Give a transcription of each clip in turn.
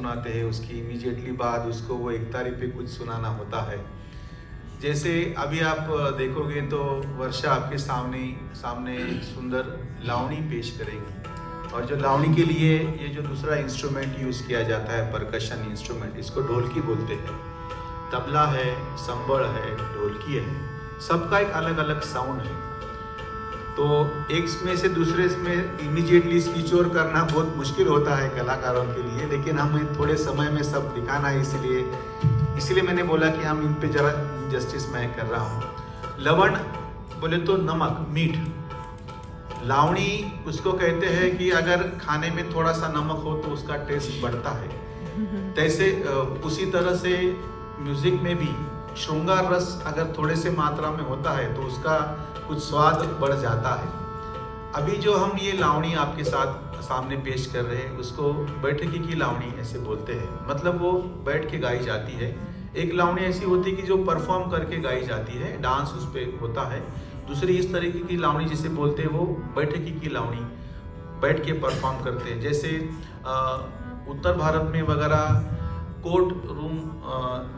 सुनाते हैं, उसकी इमीडिएटली बाद उसको वो एक तारीख पे कुछ सुनाना होता है। जैसे अभी आप देखोगे तो वर्षा आपके सामने सामने सुंदर लावणी पेश करेगी, और जो लावणी के लिए ये जो दूसरा इंस्ट्रूमेंट यूज़ किया जाता है, परकशन इंस्ट्रूमेंट, इसको ढोलकी बोलते हैं। तबला है, संबड़ है, ढोलकी है, सबका एक अलग अलग साउंड है। तो एक में से दूसरे में इमीडिएटली स्विच ओवर करना बहुत मुश्किल होता है कलाकारों के लिए, लेकिन हम थोड़े समय में सब दिखाना है, इसीलिए मैंने बोला कि हम इन पे जरा जस्टिस मैं कर रहा हूँ। लवण बोले तो नमक, मीठ। लावणी उसको कहते हैं कि अगर खाने में थोड़ा सा नमक हो तो उसका टेस्ट बढ़ता है। तैसे उसी तरह से म्यूजिक में भी श्रृंगार रस अगर थोड़े से मात्रा में होता है तो उसका कुछ स्वाद बढ़ जाता है। अभी जो हम ये लावणी आपके साथ सामने पेश कर रहे हैं उसको बैठकी की लावणी ऐसे बोलते हैं, मतलब वो बैठ के गाई जाती है। एक लावणी ऐसी होती है कि जो परफॉर्म करके गाई जाती है, डांस उस पर होता है। दूसरी इस तरीके की लावणी जिसे बोलते हैं वो बैठकी की लावणी, बैठ के परफॉर्म करते हैं। जैसे उत्तर भारत में वगैरह कोर्ट रूम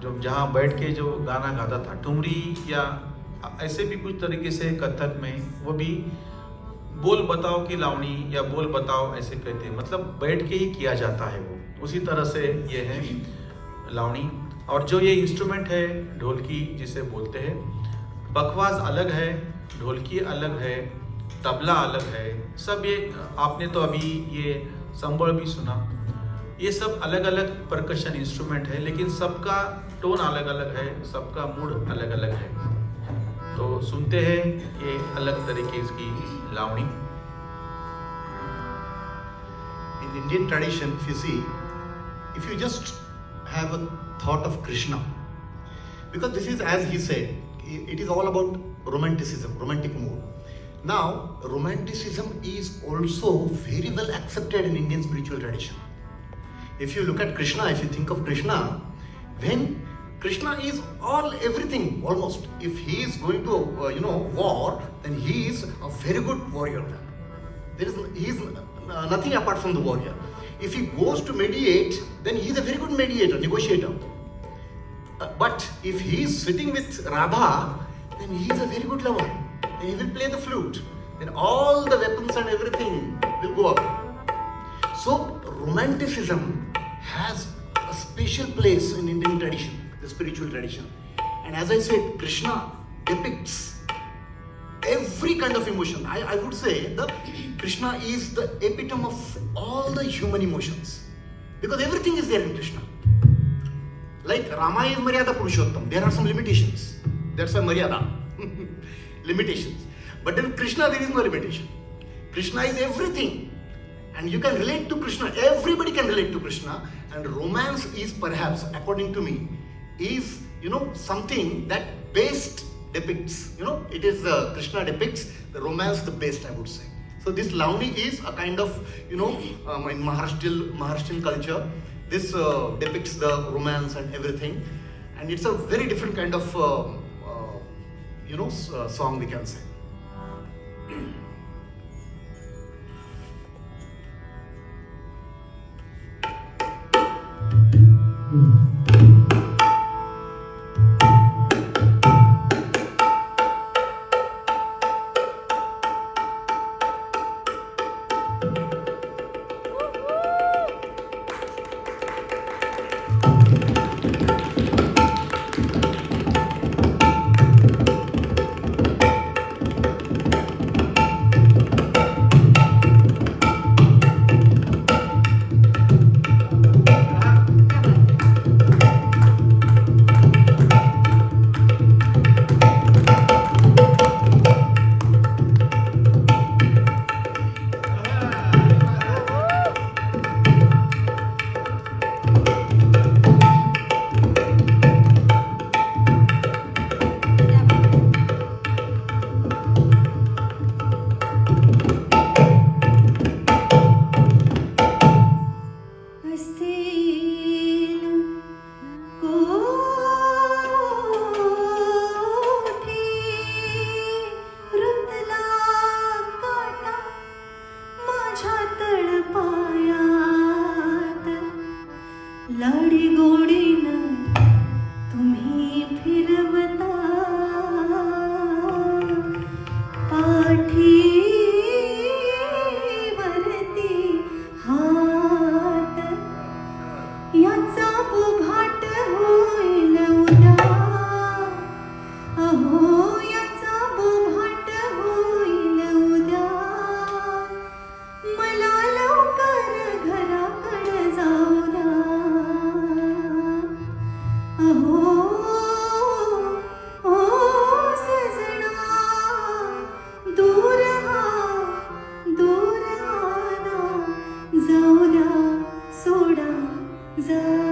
जो जहाँ बैठ के जो गाना गाता था, ठुमरी या ऐसे भी कुछ तरीके से कथक में वो भी बोल बताओ की लावणी या बोल बताओ ऐसे कहते हैं, मतलब बैठ के ही किया जाता है वो। उसी तरह से ये है लावणी। और जो ये इंस्ट्रूमेंट है ढोलकी जिसे बोलते हैं, बकवास अलग है, ढोलकी अलग है, तबला अलग है, सब ये आपने तो अभी ये संबड़ भी सुना। ये सब अलग अलग परकशन इंस्ट्रूमेंट है, लेकिन सबका टोन अलग अलग है, सबका मूड अलग अलग है। तो सुनते हैं ये अलग तरीके की लावणी। In Indian tradition, if you see, if you just have a thought of Krishna, because this is, as he said, it is all about romanticism, romantic mood. Now, romanticism is also very well accepted in Indian spiritual tradition. If you look at Krishna, if you think of Krishna, when Krishna is everything almost. If he is going to war, then he is a very good warrior. He is nothing apart from the warrior. If he goes to mediate, then he is a very good mediator, negotiator. But if he is sitting with Radha, then he is a very good lover. Then he will play the flute. Then all the weapons and everything will go up. So romanticism has a special place in Indian tradition, the spiritual tradition. And as I said, Krishna depicts every kind of emotion. I would say that Krishna is the epitome of all the human emotions, because everything is there in Krishna. Like Rama is Maryada Purushottam, there are some limitations. That's why Maryada limitations. But in Krishna there is no limitation. Krishna is everything, and you can relate to Krishna. Everybody can relate to Krishna. And romance is perhaps, according to me, is something that best depicts. It is Krishna depicts the romance the best, I would say. So this Launi is a kind of in Maharashtrian culture, this depicts the romance and everything, and it's a very different kind of song, we can say. लाडी गोडीनं तुम्ही फिरवता पाठीवरती हात, याचा बुभाट होईल उद्या, अहो याचा बुभाट होईल उद्या, मला लवकर घराकडे जाऊ द्या, अहो ओ सजना, दूर दूर आना, जाऊ द्या सोडा जा.